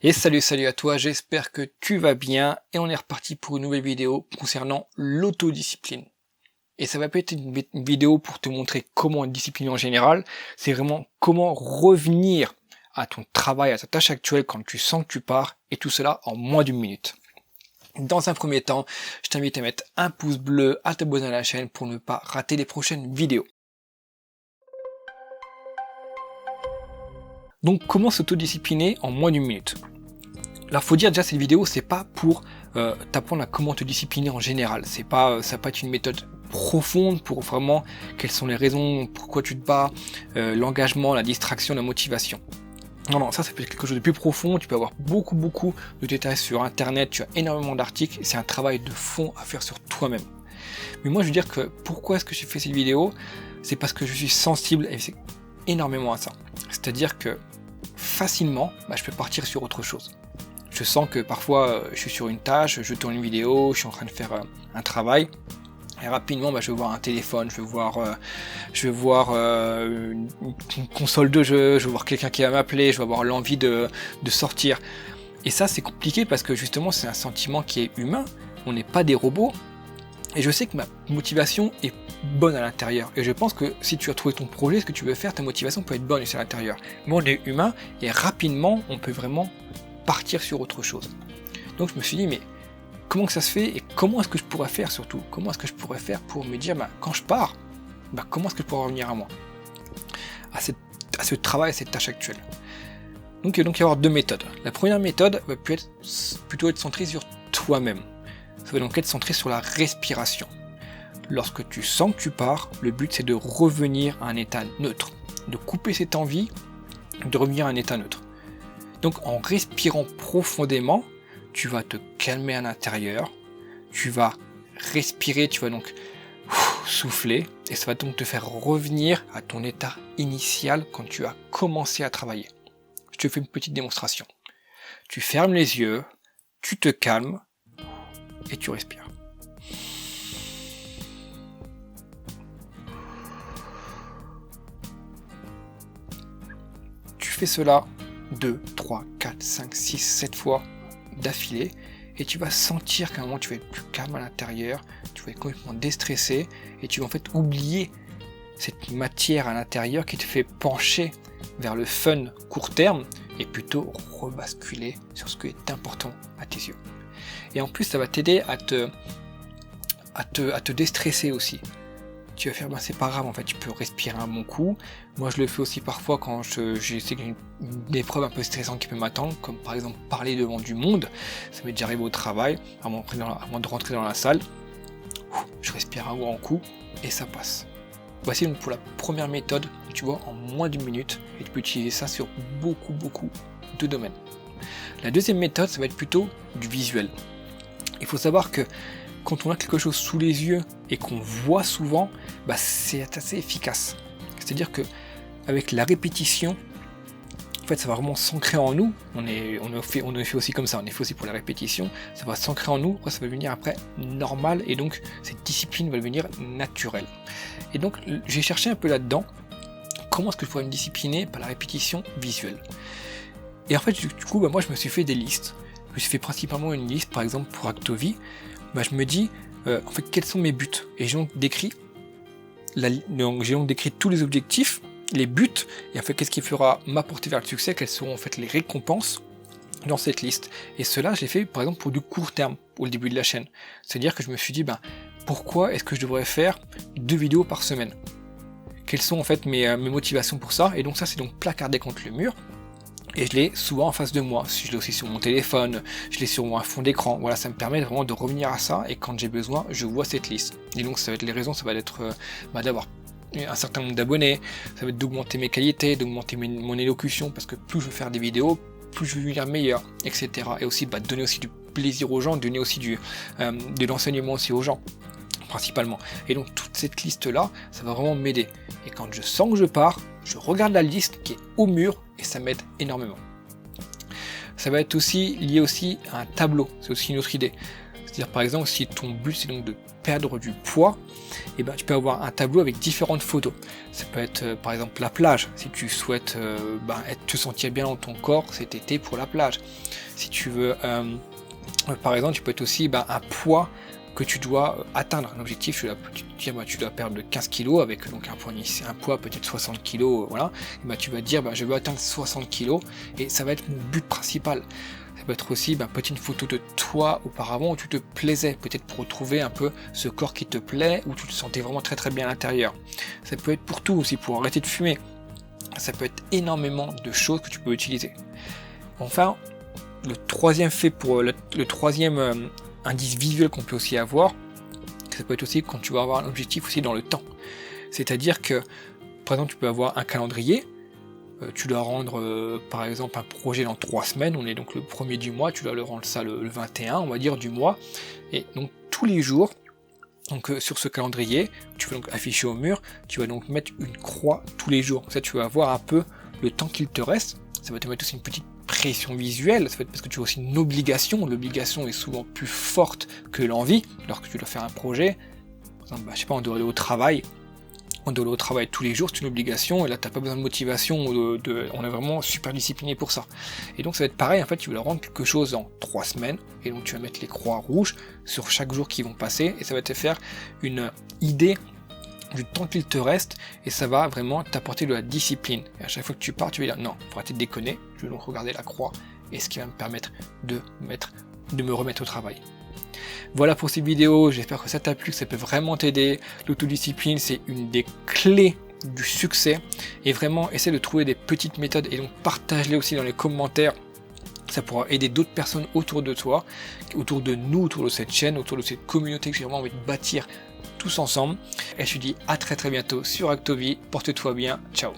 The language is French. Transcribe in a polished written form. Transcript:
Et salut à toi, j'espère que tu vas bien et on est reparti pour une nouvelle vidéo concernant l'autodiscipline. Et ça va pas être une vidéo pour te montrer comment être discipliné en général, c'est vraiment comment revenir à ton travail, à ta tâche actuelle quand tu sens que tu pars, et tout cela en moins d'une minute. Dans un premier temps, je t'invite à mettre un pouce bleu, à t'abonner à la chaîne pour ne pas rater les prochaines vidéos. Donc comment s'autodiscipliner en moins d'une minute? Là, faut dire déjà, cette vidéo, c'est pas pour t'apprendre à comment te discipliner en général. Ça va pas être une méthode profonde pour vraiment quelles sont les raisons, pourquoi tu te bats, l'engagement, la distraction, la motivation. Non, ça peut être quelque chose de plus profond. Tu peux avoir beaucoup de détails sur internet, tu as énormément d'articles, c'est un travail de fond à faire sur toi-même. Mais moi, je veux dire que pourquoi est-ce que j'ai fait cette vidéo? C'est parce que je suis sensible énormément à ça. C'est-à-dire que facilement, je peux partir sur autre chose. Je sens que parfois je suis sur une tâche, je tourne une vidéo, je suis en train de faire un travail, et rapidement je vais voir un téléphone, je vais voir une console de jeu, je vais voir quelqu'un qui va m'appeler, je vais avoir l'envie de sortir. Et ça c'est compliqué parce que justement c'est un sentiment qui est humain, on n'est pas des robots, et je sais que ma motivation est bonne à l'intérieur. Et je pense que si tu as trouvé ton projet, ce que tu veux faire, ta motivation peut être bonne aussi à l'intérieur. Mais on est humain, et rapidement on peut vraiment partir sur autre chose. Donc je me suis dit, mais comment que ça se fait et comment est-ce que je pourrais faire surtout? Comment est-ce que je pourrais faire pour me dire, quand je pars, comment est-ce que je pourrais revenir à moi? À ce travail, à cette tâche actuelle. Donc il va y avoir deux méthodes. La première méthode va plutôt être centrée sur toi-même. Ça va donc être centré sur la respiration. Lorsque tu sens que tu pars, le but c'est de revenir à un état neutre. De couper cette envie, de revenir à un état neutre. Donc en respirant profondément, tu vas te calmer à l'intérieur, tu vas respirer, tu vas donc souffler, et ça va donc te faire revenir à ton état initial quand tu as commencé à travailler. Je te fais une petite démonstration. Tu fermes les yeux, tu te calmes, et tu respires. Tu fais cela 2, 3, 4, 5, 6, 7 fois d'affilée, et tu vas sentir qu'à un moment tu vas être plus calme à l'intérieur, tu vas être complètement déstressé, et tu vas en fait oublier cette matière à l'intérieur qui te fait pencher vers le fun court terme, et plutôt rebasculer sur ce qui est important à tes yeux. Et en plus ça va t'aider à te déstresser aussi. Tu vas faire, c'est pas grave, en fait, tu peux respirer un bon coup. Moi, je le fais aussi parfois quand j'ai une épreuve un peu stressante qui peut m'attendre, comme par exemple parler devant du monde. Ça m'est déjà arrivé au travail, avant de rentrer dans la salle. Je respire un grand coup et ça passe. Voici donc pour la première méthode, tu vois, en moins d'une minute, et tu peux utiliser ça sur beaucoup de domaines. La deuxième méthode, ça va être plutôt du visuel. Il faut savoir que quand on a quelque chose sous les yeux et qu'on voit souvent, c'est assez efficace. C'est-à-dire que avec la répétition, en fait, ça va vraiment s'ancrer en nous. On est fait aussi comme ça, on est fait aussi pour la répétition. Ça va s'ancrer en nous, après ça va devenir après normal, et donc cette discipline va devenir naturelle. Et donc j'ai cherché un peu là-dedans, comment est-ce que je pourrais me discipliner par la répétition visuelle. Et en fait, du coup, moi je me suis fait des listes. Je me suis fait principalement une liste, par exemple pour Actovie. Je me dis, en fait, quels sont mes buts? Et j'ai donc décrit tous les objectifs, les buts, et en fait, qu'est-ce qui fera m'apporter vers le succès, quelles seront en fait les récompenses dans cette liste. Et cela, je l'ai fait, par exemple, pour du court terme, au début de la chaîne. C'est-à-dire que je me suis dit, pourquoi est-ce que je devrais faire 2 vidéos par semaine? Quelles sont en fait mes motivations pour ça? Et donc ça, c'est donc placardé contre le mur. Et je l'ai souvent en face de moi. Si je l'ai aussi sur mon téléphone, je l'ai sur un fond d'écran. Voilà, ça me permet vraiment de revenir à ça, et quand j'ai besoin, je vois cette liste. Et donc ça va être les raisons, ça va être d'avoir un certain nombre d'abonnés, ça va être d'augmenter mes qualités, d'augmenter mon élocution, parce que plus je veux faire des vidéos, plus je veux devenir meilleur, etc. Et aussi donner aussi du plaisir aux gens, donner aussi de l'enseignement aussi aux gens, principalement. Et donc toute cette liste-là, ça va vraiment m'aider. Et quand je sens que je pars, je regarde la liste qui est au mur, et ça m'aide énormément. Ça va être aussi lié aussi à un tableau, c'est aussi une autre idée. C'est-à-dire par exemple si ton but c'est donc de perdre du poids, et ben tu peux avoir un tableau avec différentes photos. Ça peut être par exemple la plage, si tu souhaites te sentir bien dans ton corps cet été pour la plage. Si tu veux par exemple, tu peux être aussi un poids que tu dois atteindre. Un objectif, tu dois perdre 15 kg avec donc un poids peut-être 60 kg, voilà. Et tu vas te dire je veux atteindre 60 kg et ça va être mon but principal. Ça peut être aussi peut-être une photo de toi auparavant où tu te plaisais, peut-être pour retrouver un peu ce corps qui te plaît, où tu te sentais vraiment très très bien à l'intérieur. Ça peut être pour tout aussi, pour arrêter de fumer. Ça peut être énormément de choses que tu peux utiliser. Enfin, le troisième fait pour le troisième indice visuel qu'on peut aussi avoir, ça peut être aussi quand tu vas avoir un objectif aussi dans le temps. C'est-à-dire que, par exemple, tu peux avoir un calendrier, tu dois rendre par exemple un projet dans 3 semaines, on est donc le 1er du mois, tu dois le rendre ça le 21, on va dire, du mois, et donc tous les jours, donc sur ce calendrier, tu vas donc afficher au mur, tu vas donc mettre une croix tous les jours. Ça, tu vas voir un peu le temps qu'il te reste, ça va te mettre aussi une petite pression visuelle, ça va être parce que tu as aussi une obligation, l'obligation est souvent plus forte que l'envie, lorsque tu dois faire un projet, par exemple, on doit aller au travail, tous les jours, c'est une obligation, et là t'as pas besoin de motivation, on est vraiment super discipliné pour ça. Et donc ça va être pareil, en fait tu vas rendre quelque chose en 3 semaines, et donc tu vas mettre les croix rouges sur chaque jour qui vont passer, et ça va te faire une idée du temps qu'il te reste, et ça va vraiment t'apporter de la discipline. Et à chaque fois que tu pars, tu vas dire non, faut arrêter de déconner, je vais donc regarder la croix, et ce qui va me permettre de me remettre au travail. Voilà pour cette vidéo, j'espère que ça t'a plu, que ça peut vraiment t'aider. L'autodiscipline, c'est une des clés du succès, et vraiment essaie de trouver des petites méthodes, et donc partage-les aussi dans les commentaires. Ça pourra aider d'autres personnes autour de toi, autour de nous, autour de cette chaîne, autour de cette communauté que j'ai vraiment envie de bâtir tous ensemble. Et je te dis à très très bientôt sur Actovie, porte-toi bien, ciao.